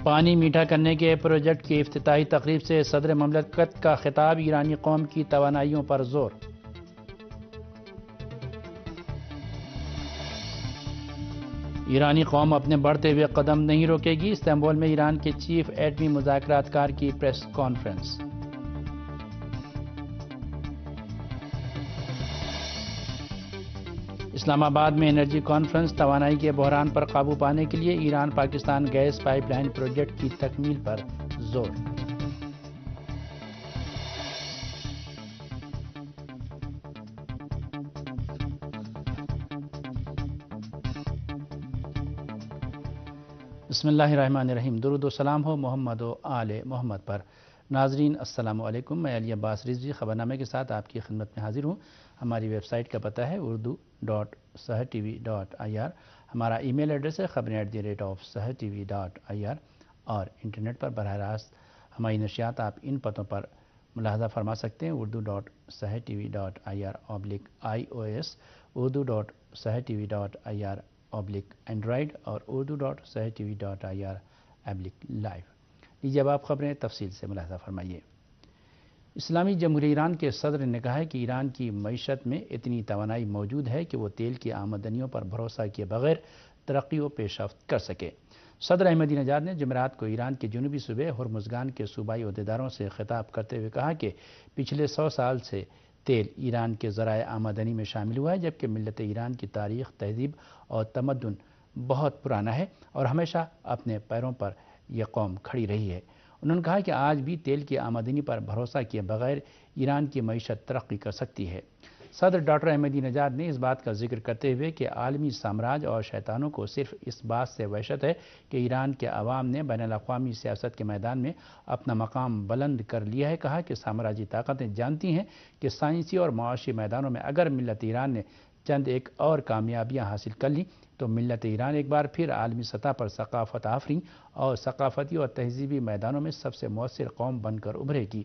پانی میٹھا کرنے کے پروجیکٹ کی افتتاحی تقریب سے صدر مملکت کا خطاب، ایرانی قوم کی توانائیوں پر زور۔ ایرانی قوم اپنے بڑھتے ہوئے قدم نہیں روکے گی، استنبول میں ایران کے چیف ایٹمی مذاکرات کار کی پریس کانفرنس۔ اسلام آباد میں انرجی کانفرنس، توانائی کے بحران پر قابو پانے کے لیے Iran Pakistan gas pipeline project کی تکمیل پر زور۔ بسم اللہ الرحمن الرحیم، درود و سلام ہو محمد و آل محمد پر۔ ناظرین السلام علیکم، میں علی عباس رضوی خبرنامے کے ساتھ آپ کی خدمت میں حاضر ہوں۔ ہماری ویب سائٹ کا پتہ ہے urdu.sahartv.ir، ہمارا ای میل ایڈریس ہے khabrein@sahartv.ir، اور انٹرنیٹ پر براہ راست ہماری نشریات آپ ان پتوں پر ملاحظہ فرما سکتے ہیں: urdu.sahartv.ir/iOS، urdu.sahartv.ir/Android اور urdu.sahartv.ir/live۔ لیجیے اب آپ خبریں تفصیل سے ملاحظہ فرمائیے۔ اسلامی جمہوریہ ایران کے صدر نے کہا ہے کہ ایران کی معیشت میں اتنی توانائی موجود ہے کہ وہ تیل کی آمدنیوں پر بھروسہ کیے بغیر ترقی و پیش رفت کر سکے۔ صدر احمدی نژاد نے جمعرات کو ایران کے جنوبی صوبے ہرمزگان کے صوبائی عہدیداروں سے خطاب کرتے ہوئے کہا کہ پچھلے 100 سال سے تیل ایران کے ذرائع آمدنی میں شامل ہوا ہے، جبکہ ملت ایران کی تاریخ، تہذیب اور تمدن بہت پرانا ہے اور ہمیشہ اپنے پیروں پر یہ قوم کھڑی رہی ہے۔ انہوں نے کہا کہ آج بھی تیل کی آمدنی پر بھروسہ کیے بغیر ایران کی معیشت ترقی کر سکتی ہے۔ صدر ڈاکٹر احمدی نژاد نے اس بات کا ذکر کرتے ہوئے کہ عالمی سامراج اور شیطانوں کو صرف اس بات سے وحشت ہے کہ ایران کے عوام نے بین الاقوامی سیاست کے میدان میں اپنا مقام بلند کر لیا ہے، کہا کہ سامراجی طاقتیں جانتی ہیں کہ سائنسی اور معاشی میدانوں میں اگر ملت ایران نے چند ایک اور کامیابیاں حاصل کر لیں تو ملت ایران ایک بار پھر عالمی سطح پر ثقافت آفریں اور ثقافتی اور تہذیبی میدانوں میں سب سے مؤثر قوم بن کر ابھرے گی۔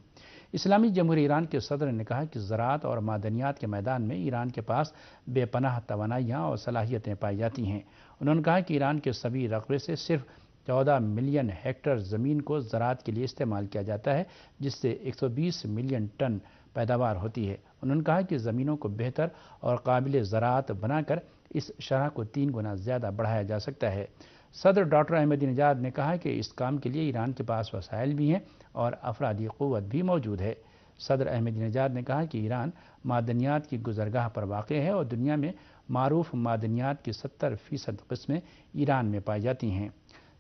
اسلامی جمہوریہ ایران کے صدر نے کہا کہ زراعت اور معدنیات کے میدان میں ایران کے پاس بے پناہ توانائیاں اور صلاحیتیں پائی جاتی ہیں۔ انہوں نے کہا کہ ایران کے سبھی رقبے سے صرف 14 ملین ہیکٹر زمین کو زراعت کے لیے استعمال کیا جاتا ہے، جس سے 120 ملین ٹن پیداوار ہوتی ہے۔ انہوں نے کہا کہ زمینوں کو بہتر اور قابل زراعت بنا کر اس شرح کو 3 گنا زیادہ بڑھایا جا سکتا ہے۔ صدر ڈاکٹر احمدی نژاد نے کہا کہ اس کام کے لیے ایران کے پاس وسائل بھی ہیں اور افرادی قوت بھی موجود ہے۔ صدر احمدی نژاد نے کہا کہ ایران معدنیات کی گزرگاہ پر واقع ہے اور دنیا میں معروف معدنیات کی 70% قسمیں ایران میں پائی جاتی ہیں۔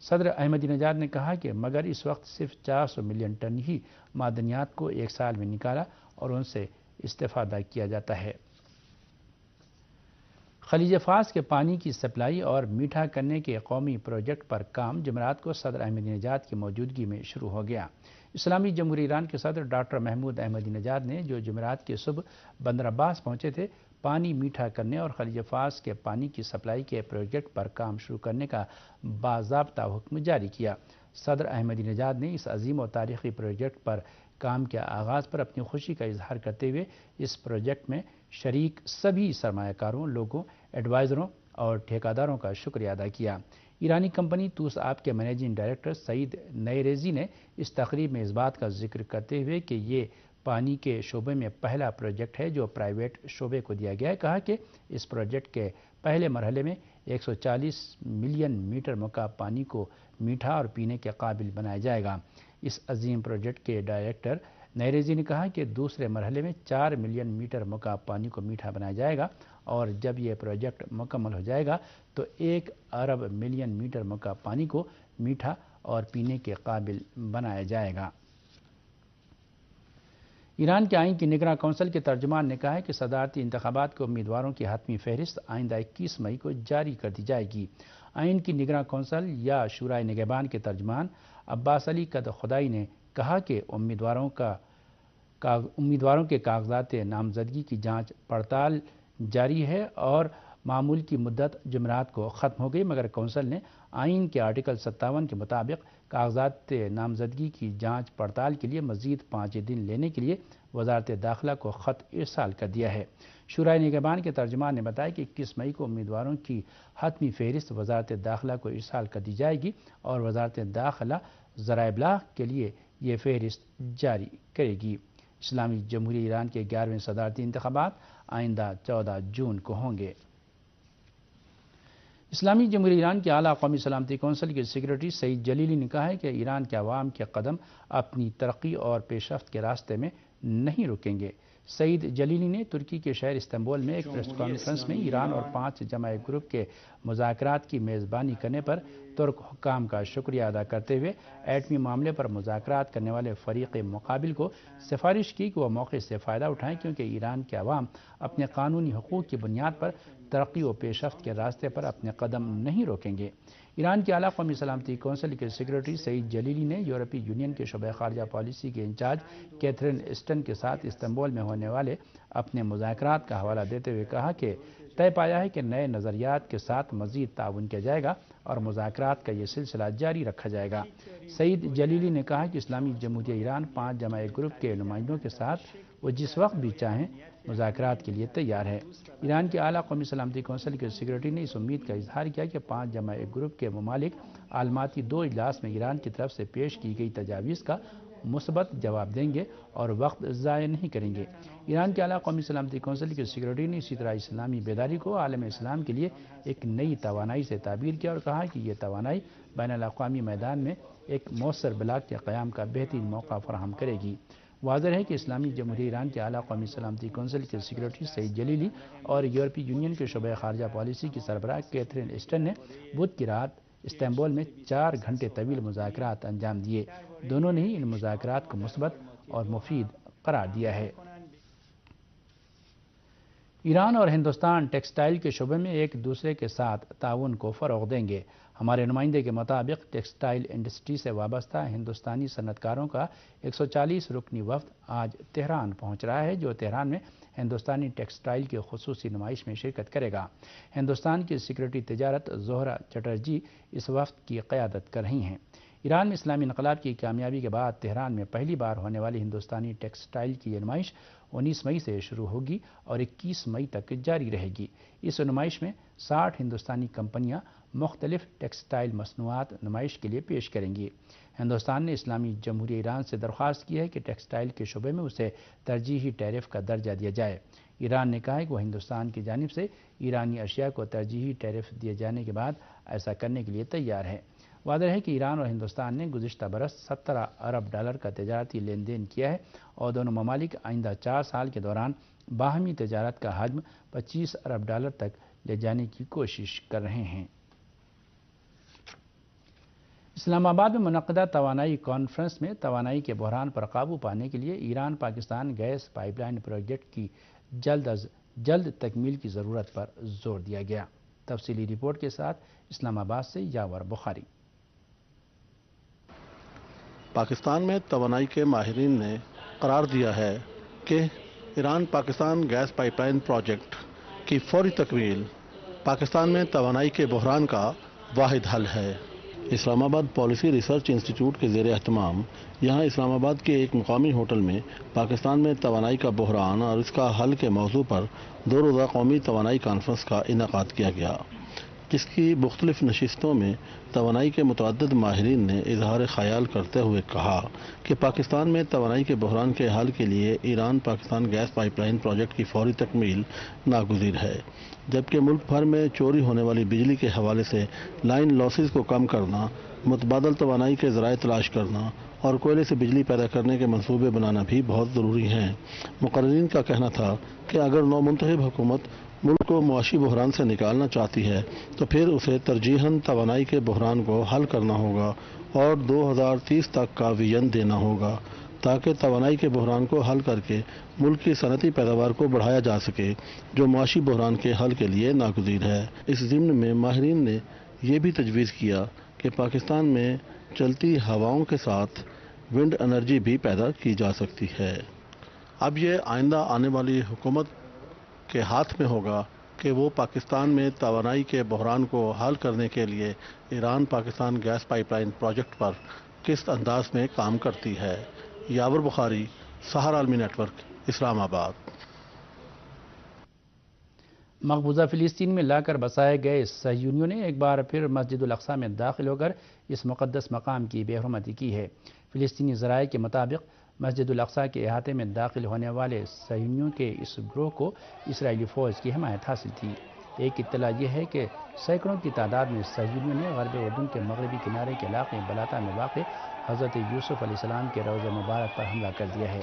صدر احمدی نژاد نے کہا کہ مگر اس وقت صرف 400 ملین ٹن ہی معدنیات کو ایک سال میں نکالا اور ان سے استفادہ کیا جاتا ہے۔ خلیج فارس کے پانی کی سپلائی اور میٹھا کرنے کے قومی پروجیکٹ پر کام جمعرات کو صدر احمدی نژاد کی موجودگی میں شروع ہو گیا۔ اسلامی جمہوریہ ایران کے صدر ڈاکٹر محمود احمدی نژاد نے جو جمعرات کی صبح بندر عباس پہنچے تھے، پانی میٹھا کرنے اور خلیج فارس کے پانی کی سپلائی کے پروجیکٹ پر کام شروع کرنے کا باضابطہ حکم جاری کیا۔ صدر احمدی نژاد نے اس عظیم و تاریخی پروجیکٹ پر کام کے آغاز پر اپنی خوشی کا اظہار کرتے ہوئے اس پروجیکٹ میں شریک سبھی سرمایہ کاروں، لوگوں، ایڈوائزروں اور ٹھیکیداروں کا شکریہ ادا کیا۔ ایرانی کمپنی توس آب کے منیجنگ ڈائریکٹر سعید نیریزی نے اس تقریب میں اس بات کا ذکر کرتے ہوئے کہ یہ پانی کے شعبے میں پہلا پروجیکٹ ہے جو پرائیویٹ شعبے کو دیا گیا ہے، کہا کہ اس پروجیکٹ کے پہلے مرحلے میں 140 ملین میٹر مکعب پانی کو میٹھا اور پینے کے قابل بنایا جائے گا۔ اس عظیم پروجیکٹ کے ڈائریکٹر نیریزی نے کہا کہ دوسرے مرحلے میں 4 ملین میٹر مکعب پانی کو میٹھا بنایا جائے گا اور جب یہ پروجیکٹ مکمل ہو جائے گا تو 1 ارب ملین میٹر مکعب پانی کو میٹھا اور پینے کے قابل بنایا جائے گا۔ ایران کے آئین کی نگراں کونسل کے ترجمان نے کہا ہے کہ صدارتی انتخابات کے امیدواروں کی حتمی فہرست آئندہ 21 مئی کو جاری کر دی جائے گی۔ آئین کی نگراں کونسل یا شورائے نگہبان کے ترجمان عباس علی کدخدائی نے کہا کہ امیدواروں کے کاغذات نامزدگی کی جانچ پڑتال جاری ہے اور معمول کی مدت جمعرات کو ختم ہو گئی، مگر کونسل نے آئین کے آرٹیکل 57 کے مطابق کاغذات نامزدگی کی جانچ پڑتال کے لیے مزید 5 دن لینے کے لیے وزارت داخلہ کو خط ارسال کر دیا ہے۔ شورائے نگہبان کے ترجمان نے بتایا کہ 21 مئی کو امیدواروں کی حتمی فہرست وزارت داخلہ کو ارسال کر دی جائے گی اور وزارت داخلہ ذرائع ابلاغ کے لیے یہ فہرست جاری کرے گی۔ اسلامی جمہوریہ ایران کے 11ویں صدارتی انتخابات آئندہ 14 جون کو ہوں گے۔ اسلامی جمہوریہ ایران کے اعلیٰ قومی سلامتی کونسل کے سیکریٹری سعید جلیلی نے کہا ہے کہ ایران کے عوام کے قدم اپنی ترقی اور پیش رفت کے راستے میں نہیں رکیں گے۔ سعید جلیلی نے ترکی کے شہر استنبول میں ایک پریس کانفرنس میں ایران اور 5 جماعی گروپ کے مذاکرات کی میزبانی کرنے پر ترک حکام کا شکریہ ادا کرتے ہوئے ایٹمی معاملے پر مذاکرات کرنے والے فریق مقابل کو سفارش کی کہ وہ موقع سے فائدہ اٹھائیں کیونکہ ایران کے عوام اپنے قانونی حقوق کی بنیاد پر ترقی و پیش رفت کے راستے پر اپنے قدم نہیں روکیں گے۔ ایران کے اعلیٰ قومی سلامتی کونسل کے سیکریٹری سعید جلیلی نے یورپی یونین کے شعبہ خارجہ پالیسی کے انچارج کیتھرین اسٹن کے ساتھ استنبول میں ہونے والے اپنے مذاکرات کا حوالہ دیتے ہوئے کہا کہ طے پایا ہے کہ نئے نظریات کے ساتھ مزید تعاون کیا جائے گا اور مذاکرات کا یہ سلسلہ جاری رکھا جائے گا۔ سعید جلیلی نے کہا کہ اسلامی جمہوریہ ایران 5 جماعی گروپ کے نمائندوں کے ساتھ وہ جس وقت بھی چاہیں مذاکرات کے لیے تیار ہے۔ ایران کے اعلیٰ قومی سلامتی کونسل کے سیکریٹری نے اس امید کا اظہار کیا کہ 5 جماعی گروپ کے ممالک عالماتی 2 اجلاس میں ایران کی طرف سے پیش کی گئی تجاویز کا مثبت جواب دیں گے اور وقت ضائع نہیں کریں گے۔ ایران کے اعلیٰ قومی سلامتی کونسل کے سیکریٹری نے اسی طرح اسلامی بیداری کو عالم اسلام کے لیے ایک نئی توانائی سے تعبیر کیا اور کہا کہ یہ توانائی بین الاقوامی میدان میں ایک مؤثر بلاک کے قیام کا بہترین موقع فراہم کرے گی۔ واضح ہے کہ اسلامی جمہوریہ ایران کے اعلیٰ قومی سلامتی کونسل کے سیکریٹری سعید جلیلی اور یورپی یونین کے شعبہ خارجہ پالیسی کی سربراہ کیتھرین اسٹن نے بدھ کی رات استنبول میں 4 گھنٹے طویل مذاکرات انجام دیے۔ دونوں نے ہی ان مذاکرات کو مثبت اور مفید قرار دیا ہے۔ ایران اور ہندوستان ٹیکسٹائل کے شعبے میں ایک دوسرے کے ساتھ تعاون کو فروغ دیں گے۔ ہمارے نمائندے کے مطابق ٹیکسٹائل انڈسٹری سے وابستہ ہندوستانی صنعت کاروں کا 140 رکنی وفد آج تہران پہنچ رہا ہے، جو تہران میں ہندوستانی ٹیکسٹائل کی خصوصی نمائش میں شرکت کرے گا۔ ہندوستان کی سیکریٹری تجارت زہرہ چٹرجی اس وفد کی قیادت کر رہی ہیں۔ ایران میں اسلامی انقلاب کی کامیابی کے بعد تہران میں پہلی بار ہونے والی ہندوستانی ٹیکسٹائل کی یہ نمائش 19 مئی سے شروع ہوگی اور 21 مئی تک جاری رہے گی۔ اس نمائش میں 60 ہندوستانی کمپنیاں مختلف ٹیکسٹائل مصنوعات نمائش کے لیے پیش کریں گی۔ ہندوستان نے اسلامی جمہوریہ ایران سے درخواست کی ہے کہ ٹیکسٹائل کے شعبے میں اسے ترجیحی ٹیرف کا درجہ دیا جائے۔ ایران نے کہا ہے کہ وہ ہندوستان کی جانب سے ایرانی اشیاء کو ترجیحی ٹیرف دیے جانے کے بعد ایسا کرنے کے لیے تیار ہے۔ واضح ہے کہ ایران اور ہندوستان نے گزشتہ برس $17 ارب کا تجارتی لین دین کیا ہے اور دونوں ممالک آئندہ 4 سال کے دوران باہمی تجارت کا حجم $25 ارب تک لے جانے کی کوشش کر رہے ہیں۔ اسلام آباد میں منعقدہ توانائی کانفرنس میں توانائی کے بحران پر قابو پانے کے لیے Iran Pakistan gas pipeline project کی جلد از جلد تکمیل کی ضرورت پر زور دیا گیا۔ تفصیلی رپورٹ کے ساتھ اسلام آباد سے یاور بخاری۔ پاکستان میں توانائی کے ماہرین نے قرار دیا ہے کہ Iran Pakistan gas pipeline project کی فوری تکمیل پاکستان میں توانائی کے بحران کا واحد حل ہے۔ اسلام آباد پالیسی ریسرچ انسٹی ٹیوٹ کے زیر اہتمام یہاں اسلام آباد کے ایک مقامی ہوٹل میں پاکستان میں توانائی کا بحران اور اس کا حل کے موضوع پر 2 روزہ قومی توانائی کانفرنس کا انعقاد کیا گیا، جس کی مختلف نشستوں میں توانائی کے متعدد ماہرین نے اظہار خیال کرتے ہوئے کہا کہ پاکستان میں توانائی کے بحران کے حل کے لیے Iran Pakistan gas pipeline project کی فوری تکمیل ناگزیر ہے، جبکہ ملک بھر میں چوری ہونے والی بجلی کے حوالے سے لائن لاسز کو کم کرنا، متبادل توانائی کے ذرائع تلاش کرنا اور کوئلے سے بجلی پیدا کرنے کے منصوبے بنانا بھی بہت ضروری ہیں۔ مقررین کا کہنا تھا کہ اگر نو منتخب حکومت ملک کو معاشی بحران سے نکالنا چاہتی ہے تو پھر اسے ترجیحاً توانائی کے بحران کو حل کرنا ہوگا اور 2030 تک کا ویژن دینا ہوگا تاکہ توانائی کے بحران کو حل کر کے ملک کی صنعتی پیداوار کو بڑھایا جا سکے، جو معاشی بحران کے حل کے لیے ناگزیر ہے۔ اس ضمن میں ماہرین نے یہ بھی تجویز کیا کہ پاکستان میں چلتی ہواؤں کے ساتھ ونڈ انرجی بھی پیدا کی جا سکتی ہے۔ اب یہ آئندہ آنے والی حکومت کے ہاتھ میں ہوگا کہ وہ پاکستان میں توانائی کے بحران کو حل کرنے کے لیے Iran Pakistan gas pipeline project پر کس انداز میں کام کرتی ہے۔ یاور بخاری، سہار عالمی نیٹ ورک، اسلام آباد۔ مقبوضہ فلسطین میں لا کر بسائے گئے صہیونیوں نے ایک بار پھر مسجد الاقصی میں داخل ہو کر اس مقدس مقام کی بے حرمتی کی ہے۔ فلسطینی ذرائع کے مطابق مسجد الاقصی کے احاطے میں داخل ہونے والے صہیونیوں کے اس گروہ کو اسرائیلی فوج کی حمایت حاصل تھی۔ ایک اطلاع یہ ہے کہ سینکڑوں کی تعداد میں صہیونیوں نے غرب اردن کے مغربی کنارے کے علاقے بلاتا میں واقع حضرت یوسف علیہ السلام کے روضہ مبارک پر حملہ کر دیا ہے۔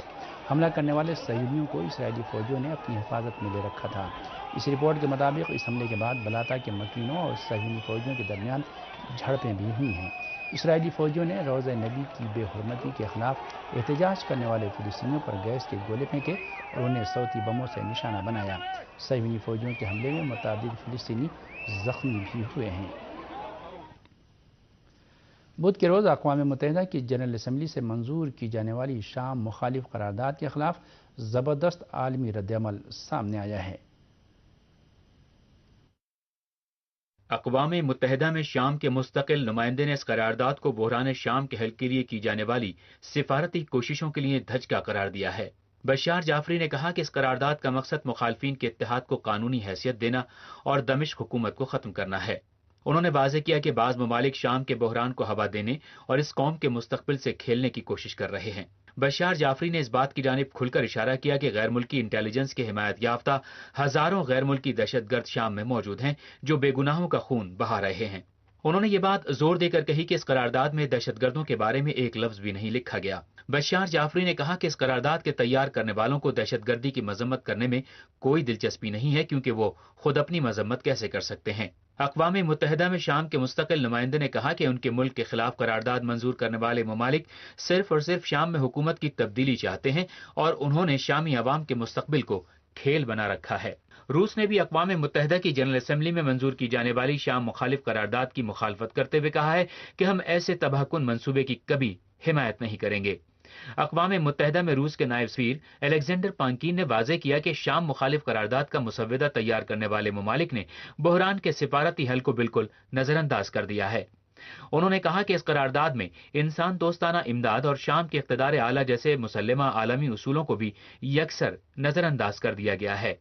حملہ کرنے والے صہیونیوں کو اسرائیلی فوجیوں نے اپنی حفاظت میں لے رکھا تھا۔ اس رپورٹ کے مطابق اس حملے کے بعد بلاتا کے مکینوں اور صہیونی فوجیوں کے درمیان جھڑپیں بھی ہوئی ہیں۔ اسرائیلی فوجیوں نے روضہ نبی کی بے حرمتی کے خلاف احتجاج کرنے والے فلسطینیوں پر گیس کے گولے پھینکے اور انہیں صوتی بموں سے نشانہ بنایا۔ صہیونی فوجیوں کے حملے میں متعدد فلسطینی زخمی بھی ہوئے ہیں۔ بدھ کے روز اقوام متحدہ کی جنرل اسمبلی سے منظور کی جانے والی شام مخالف قرارداد کے خلاف زبردست عالمی رد عمل سامنے آیا ہے۔ اقوام متحدہ میں شام کے مستقل نمائندے نے اس قرارداد کو بحران شام کے حل کے لیے کی جانے والی سفارتی کوششوں کے لیے دھچکا قرار دیا ہے۔ بشار جعفری نے کہا کہ اس قرارداد کا مقصد مخالفین کے اتحاد کو قانونی حیثیت دینا اور دمشق حکومت کو ختم کرنا ہے۔ انہوں نے واضح کیا کہ بعض ممالک شام کے بحران کو ہوا دینے اور اس قوم کے مستقبل سے کھیلنے کی کوشش کر رہے ہیں۔ بشار جعفری نے اس بات کی جانب کھل کر اشارہ کیا کہ غیر ملکی انٹیلیجنس کے حمایت یافتہ ہزاروں غیر ملکی دہشت گرد شام میں موجود ہیں جو بے گناہوں کا خون بہا رہے ہیں۔ انہوں نے یہ بات زور دے کر کہی کہ اس قرارداد میں دہشت گردوں کے بارے میں ایک لفظ بھی نہیں لکھا گیا۔ بشار جعفری نے کہا کہ اس قرارداد کے تیار کرنے والوں کو دہشت گردی کی مذمت کرنے میں کوئی دلچسپی نہیں ہے کیونکہ وہ خود اپنی مذمت کیسے کر سکتے ہیں۔ اقوام متحدہ میں شام کے مستقل نمائندے نے کہا کہ ان کے ملک کے خلاف قرارداد منظور کرنے والے ممالک صرف اور صرف شام میں حکومت کی تبدیلی چاہتے ہیں اور انہوں نے شامی عوام کے مستقبل کو کھیل بنا رکھا ہے۔ روس نے بھی اقوام متحدہ کی جنرل اسمبلی میں منظور کی جانے والی شام مخالف قرارداد کی مخالفت کرتے ہوئے کہا ہے کہ ہم ایسے تباہ کن منصوبے کی کبھی حمایت نہیں کریں گے۔ اقوام متحدہ میں روس کے نائب سفیر الیگزینڈر پانکین نے واضح کیا کہ شام مخالف قرارداد کا مسودہ تیار کرنے والے ممالک نے بحران کے سفارتی حل کو بالکل نظر انداز کر دیا ہے۔ انہوں نے کہا کہ اس قرارداد میں انسان دوستانہ امداد اور شام کے اقتدار اعلیٰ جیسے مسلمہ عالمی اصولوں کو بھی یکسر نظر انداز کر دیا گیا ہے۔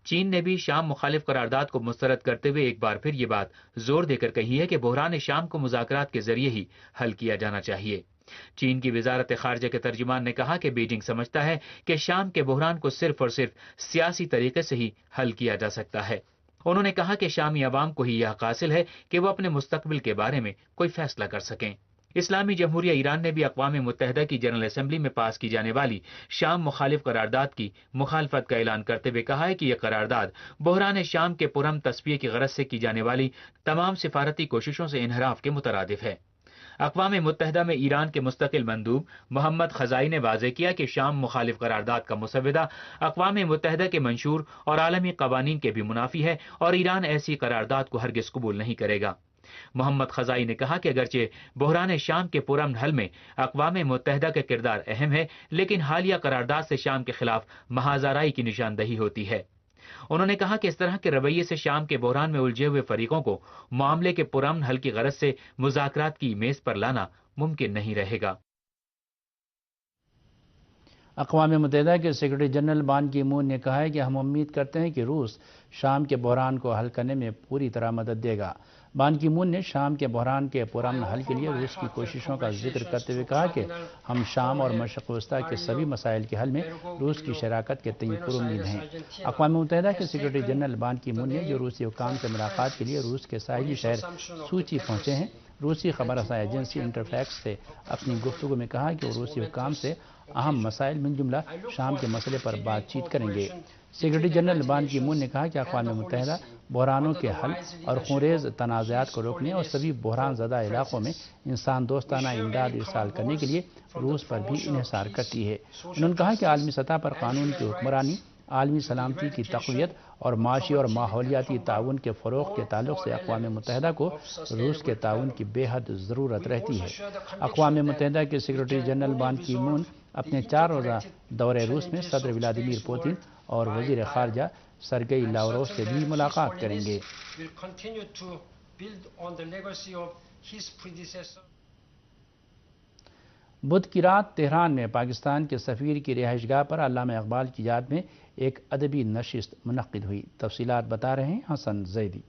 چین نے بھی شام مخالف قرارداد کو مسترد کرتے ہوئے ایک بار پھر یہ بات زور دے کر کہی ہے کہ بحران شام کو مذاکرات کے ذریعے ہی حل کیا جانا چاہیے۔ چین کی وزارت خارجہ کے ترجمان نے کہا کہ بیجنگ سمجھتا ہے کہ شام کے بحران کو صرف اور صرف سیاسی طریقے سے ہی حل کیا جا سکتا ہے۔ انہوں نے کہا کہ شامی عوام کو ہی یہ حق حاصل ہے کہ وہ اپنے مستقبل کے بارے میں کوئی فیصلہ کر سکیں۔ اسلامی جمہوریہ ایران نے بھی اقوام متحدہ کی جنرل اسمبلی میں پاس کی جانے والی شام مخالف قرارداد کی مخالفت کا اعلان کرتے ہوئے کہا ہے کہ یہ قرارداد بحران شام کے پرامن تصفیے کی غرض سے کی جانے والی تمام سفارتی کوششوں سے انحراف کے مترادف ہے۔ اقوام متحدہ میں ایران کے مستقل مندوب محمد خزائی نے واضح کیا کہ شام مخالف قرارداد کا مسودہ اقوام متحدہ کے منشور اور عالمی قوانین کے بھی منافی ہے اور ایران ایسی قرارداد کو ہرگز قبول نہیں کرے گا۔ محمد خزائی نے کہا کہ اگرچہ بحران شام کے پرامن حل میں اقوام متحدہ کا کردار اہم ہے، لیکن حالیہ قرارداد سے شام کے خلاف محاذ آرائی کی نشاندہی ہوتی ہے۔ انہوں نے کہا کہ اس طرح کے رویے سے شام کے بحران میں الجھے ہوئے فریقوں کو معاملے کے پرامن حل کی غرض سے مذاکرات کی میز پر لانا ممکن نہیں رہے گا۔ اقوام متحدہ کے سیکرٹری جنرل بان کی مون نے کہا ہے کہ ہم امید کرتے ہیں کہ روس شام کے بحران کو حل کرنے میں پوری طرح مدد دے گا۔ بان کی مون نے شام کے بحران کے پرامن حل کے لیے روس کی کوششوں کا ذکر کرتے ہوئے کہا کہ ہم شام اور مشرق وسطیٰ کے سبھی مسائل کے حل میں روس کی شراکت کے تئیں پرامید ہیں۔ اقوام متحدہ کے سیکرٹری جنرل بان کی مون نے جو روسی حکام سے ملاقات کے لیے روس کے ساحلی شہر سوچی پہنچے ہیں، روسی خبر رساں ایجنسی انٹرفیکس سے اپنی گفتگو میں کہا کہ وہ روسی حکام سے اہم مسائل من جملہ شام کے مسئلے پر بات چیت کریں گے۔ سیکرٹری جنرل بان کی مون نے کہا کہ اقوام متحدہ بحرانوں کے حل اور خونریز تنازعات کو روکنے اور سبھی بحران زدہ علاقوں میں انسان دوستانہ امداد ارسال کرنے کے لیے روس پر بھی انحصار کرتی ہے۔ انہوں نے کہا کہ عالمی سطح پر قانون کی حکمرانی، عالمی سلامتی کی تقویت اور معاشی اور ماحولیاتی تعاون کے فروغ کے تعلق سے اقوام متحدہ کو روس کے تعاون کی بے حد ضرورت رہتی ہے۔ اقوام متحدہ کے سیکرٹری جنرل بان کی مون اپنے 4 روزہ دورے روس میں صدر ولادیمیر پوتن اور وزیر خارجہ سرگئی لاوروف سے بھی ملاقات کریں گے۔ بدھ کی رات تہران میں پاکستان کے سفیر کی رہائش گاہ پر علامہ اقبال کی یاد میں ایک ادبی نشست منعقد ہوئی۔ تفصیلات بتا رہے ہیں حسن زیدی۔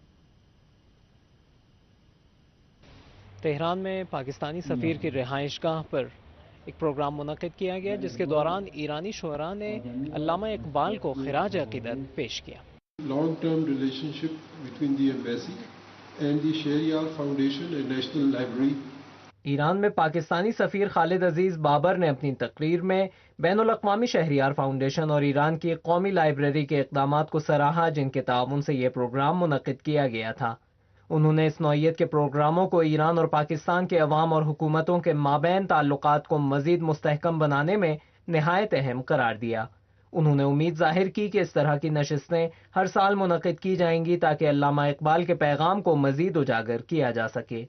تہران میں پاکستانی سفیر کی رہائش گاہ پر ایک پروگرام منعقد کیا گیا جس کے دوران ایرانی شعراء نے علامہ اقبال کو خراج عقیدت پیش کیا۔ Long term relationship between the embassy and the Shehryar Foundation and National Library. Iran میں پاکستانی سفیر خالد عزیز بابر نے اپنی تقریر میں بین الاقوامی شہریار فاؤنڈیشن اور ایران کی قومی لائبریری کے اقدامات کو سراہا جن کے تعاون سے یہ پروگرام منعقد کیا گیا تھا۔ انہوں نے اس نوعیت کے پروگراموں کو ایران اور پاکستان کے عوام اور حکومتوں کے مابین تعلقات کو مزید مستحکم بنانے میں نہایت اہم قرار دیا۔ انہوں نے امید ظاہر کی کہ اس طرح کی نشستیں ہر سال منعقد کی جائیں گی تاکہ علامہ اقبال کے پیغام کو مزید اجاگر کیا جا سکے۔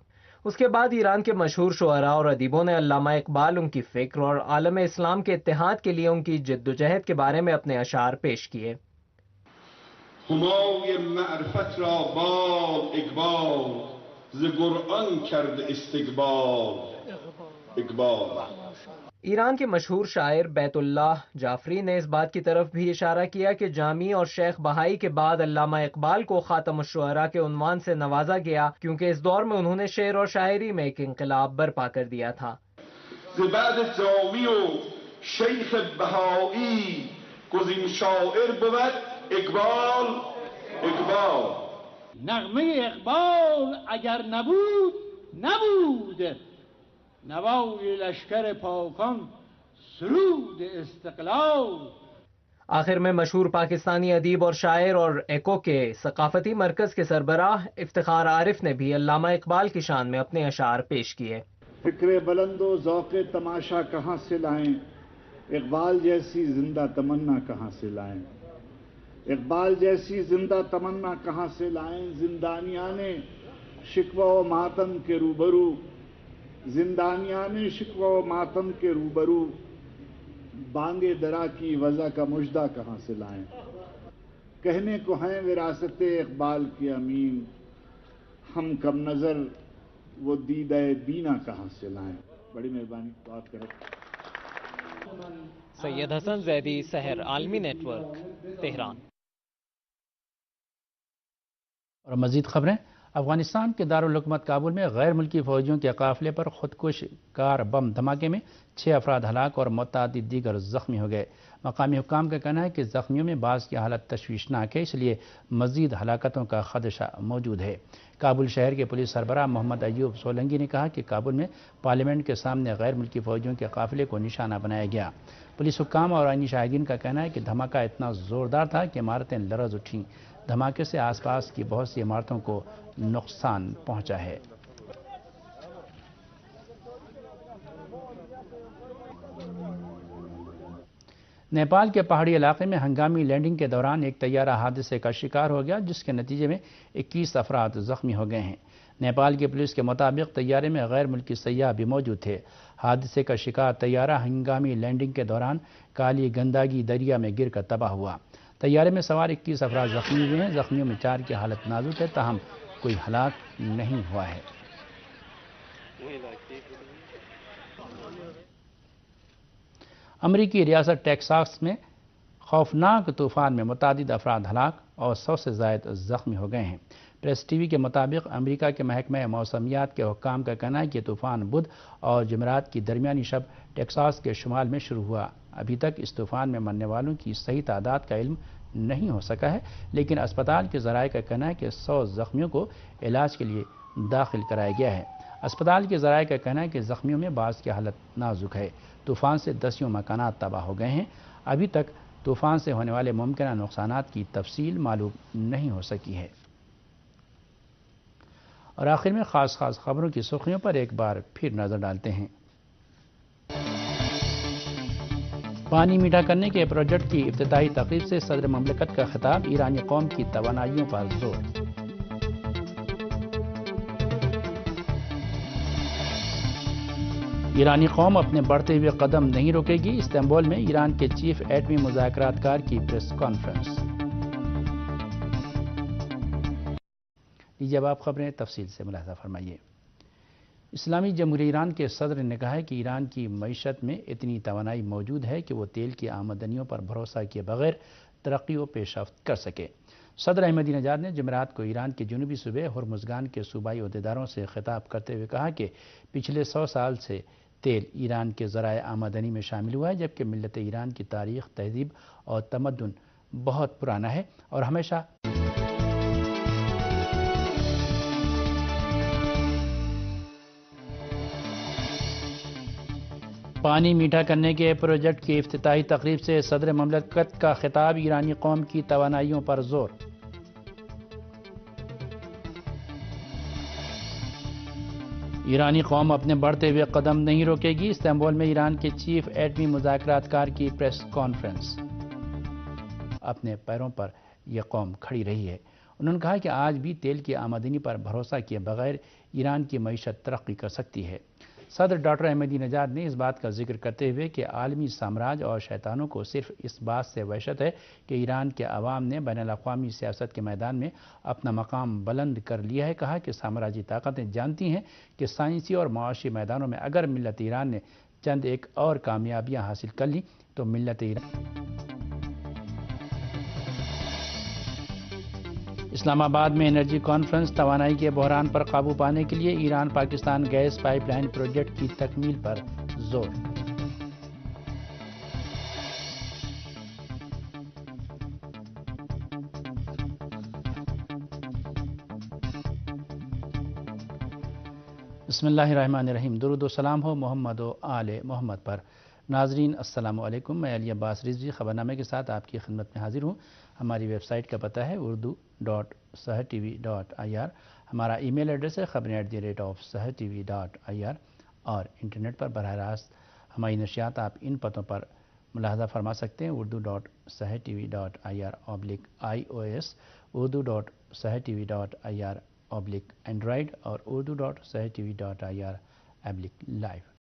اس کے بعد ایران کے مشہور شعراء اور ادیبوں نے علامہ اقبال، ان کی فکر اور عالم اسلام کے اتحاد کے لیے ان کی جدوجہد کے بارے میں اپنے اشعار پیش کیے۔ همای معرفت را بال اقبال ز قرآن کرد استقبال اقبال۔ ایران کے مشہور شاعر بیت اللہ جعفری نے اس بات کی طرف بھی اشارہ کیا کہ جامی اور شیخ بہائی کے بعد علامہ اقبال کو خاتم الشعراء کے عنوان سے نوازا گیا کیونکہ اس دور میں انہوں نے شعر اور شاعری میں ایک انقلاب برپا کر دیا تھا۔ بعد جامی و شیخ بہائی گزین شاعر بود اقبال اقبال۔ نغمه اقبال اگر نبود نبود، نوای لشکر پاکان سرود استقلال۔ آخر میں مشہور پاکستانی ادیب اور شاعر اور ایکو کے ثقافتی مرکز کے سربراہ افتخار عارف نے بھی علامہ اقبال کی شان میں اپنے اشعار پیش کیے۔ فکر بلند و ذوق تماشا کہاں سے لائیں، اقبال جیسی زندہ تمنا کہاں سے لائیں، اقبال جیسی زندہ تمنا کہاں سے لائیں، زندانیان شکوہ و ماتم کے روبرو، زندانیان شکوہ و ماتم کے روبرو، بانگ درا کی وضع کا مژدہ کہاں سے لائیں، کہنے کو ہیں وراثت اقبال کی امین، ہم کم نظر وہ دیدہ بینا کہاں سے لائیں۔ بڑی مہربانی، بات کریں۔ سید حسن زیدی، سحر عالمی نیٹ ورک، تہران۔ اور مزید خبریں۔ افغانستان کے دارالحکومت کابل میں غیر ملکی فوجیوں کے قافلے پر خودکش کار بم دھماکے میں 6 افراد ہلاک اور متعدد دیگر زخمی ہو گئے۔ مقامی حکام کا کہنا ہے کہ زخمیوں میں بعض کی حالت تشویشناک ہے، اس لیے مزید ہلاکتوں کا خدشہ موجود ہے۔ کابل شہر کے پولیس سربراہ محمد ایوب سولنگی نے کہا کہ کابل میں پارلیمنٹ کے سامنے غیر ملکی فوجیوں کے قافلے کو نشانہ بنایا گیا۔ پولیس حکام اور عینی شاہدین کا کہنا ہے کہ دھماکہ اتنا زوردار تھا کہ عمارتیں لرز اٹھیں۔ دھماکے سے آس پاس کی بہت سی عمارتوں کو نقصان پہنچا ہے۔ نیپال کے پہاڑی علاقے میں ہنگامی لینڈنگ کے دوران ایک طیارہ حادثے کا شکار ہو گیا جس کے نتیجے میں 21 افراد زخمی ہو گئے ہیں۔ نیپال کی پولیس کے مطابق طیارے میں غیر ملکی سیاح بھی موجود تھے۔ حادثے کا شکار طیارہ ہنگامی لینڈنگ کے دوران کالی گنداگی دریا میں گر کر تباہ ہوا۔ طیارے میں سوار 21 افراد زخمی ہوئے ہیں۔ زخمیوں میں 4 کی حالت نازک ہے، تاہم کوئی ہلاک نہیں ہوا ہے۔ امریکی ریاست ٹیکساس میں خوفناک طوفان میں متعدد افراد ہلاک اور 100 سے زائد زخمی ہو گئے ہیں۔ پریس ٹی وی کے مطابق امریکہ کے محکمہ موسمیات کے حکام کا کہنا ہے کہ طوفان بدھ اور جمعرات کی درمیانی شب ٹیکساس کے شمال میں شروع ہوا۔ ابھی تک اس طوفان میں مرنے والوں کی صحیح تعداد کا علم نہیں ہو سکا ہے، لیکن اسپتال کے ذرائع کا کہنا ہے کہ 100 زخمیوں کو علاج کے لیے داخل کرایا گیا ہے۔ اسپتال کے ذرائع کا کہنا ہے کہ زخمیوں میں بعض کی حالت نازک ہے۔ طوفان سے 10 مکانات تباہ ہو گئے ہیں۔ ابھی تک طوفان سے ہونے والے ممکنہ نقصانات کی تفصیل معلوم نہیں ہو سکی ہے۔ اور آخر میں خاص خبروں کی سرخیوں پر ایک بار پھر نظر ڈالتے ہیں۔ پانی میٹھا کرنے کے پروجیکٹ کی افتتاحی تقریب سے صدر مملکت کا خطاب، ایرانی قوم کی توانائیوں پر زور۔ ایرانی قوم اپنے بڑھتے ہوئے قدم نہیں روکے گی، استنبول میں ایران کے چیف ایٹمی مذاکرات کار کی پریس کانفرنس۔ لیجیے اب آپ خبریں تفصیل سے ملاحظہ فرمائیے۔ اسلامی جمہوریہ ایران کے صدر نے کہا ہے کہ ایران کی معیشت میں اتنی توانائی موجود ہے کہ وہ تیل کی آمدنیوں پر بھروسہ کیے بغیر ترقی و پیش رفت کر سکے۔ صدر احمدی نژاد نے جمعرات کو ایران کے جنوبی صوبے ہرمزگان کے صوبائی عہدیداروں سے خطاب کرتے ہوئے کہا کہ پچھلے 100 سال سے تیل ایران کے ذرائع آمدنی میں شامل ہوا ہے، جبکہ ملت ایران کی تاریخ، تہذیب اور تمدن بہت پرانا ہے اور ہمیشہ پانی میٹھا کرنے کے پروجیکٹ کی افتتاحی تقریب سے صدر مملکت کا خطاب، ایرانی قوم کی توانائیوں پر زور۔ ایرانی قوم اپنے بڑھتے ہوئے قدم نہیں روکے گی، استنبول میں ایران کے چیف ایٹمی مذاکرات کار کی پریس کانفرنس۔ اپنے پیروں پر یہ قوم کھڑی رہی ہے۔ انہوں نے کہا کہ آج بھی تیل کی آمدنی پر بھروسہ کیے بغیر ایران کی معیشت ترقی کر سکتی ہے۔ صدر ڈاکٹر احمدی نژاد نے اس بات کا ذکر کرتے ہوئے کہ عالمی سامراج اور شیطانوں کو صرف اس بات سے وحشت ہے کہ ایران کے عوام نے بین الاقوامی سیاست کے میدان میں اپنا مقام بلند کر لیا ہے، کہا کہ سامراجی طاقتیں جانتی ہیں کہ سائنسی اور معاشی میدانوں میں اگر ملت ایران نے چند ایک اور کامیابیاں حاصل کر لیں تو ملت ایران۔ اسلام آباد میں انرجی کانفرنس، توانائی کے بحران پر قابو پانے کے لیے Iran Pakistan gas pipeline project کی تکمیل پر زور۔ بسم اللہ الرحمن الرحیم، درود و سلام ہو محمد و آل محمد پر۔ ناظرین السلام علیکم، میں علی عباس رضوی خبرنامے کے ساتھ آپ کی خدمت میں حاضر ہوں۔ ہماری ویب سائٹ کا پتہ ہے urdu.sahartv.ir، ہمارا ای میل ایڈریس ہے khabrein@sahartv.ir، اور انٹرنیٹ پر براہ راست ہماری نشریات آپ ان پتوں پر ملاحظہ فرما سکتے ہیں: urdu.sahartv.ir/iOS، urdu.sahartv.ir/Android اور urdu.sahartv.ir/live۔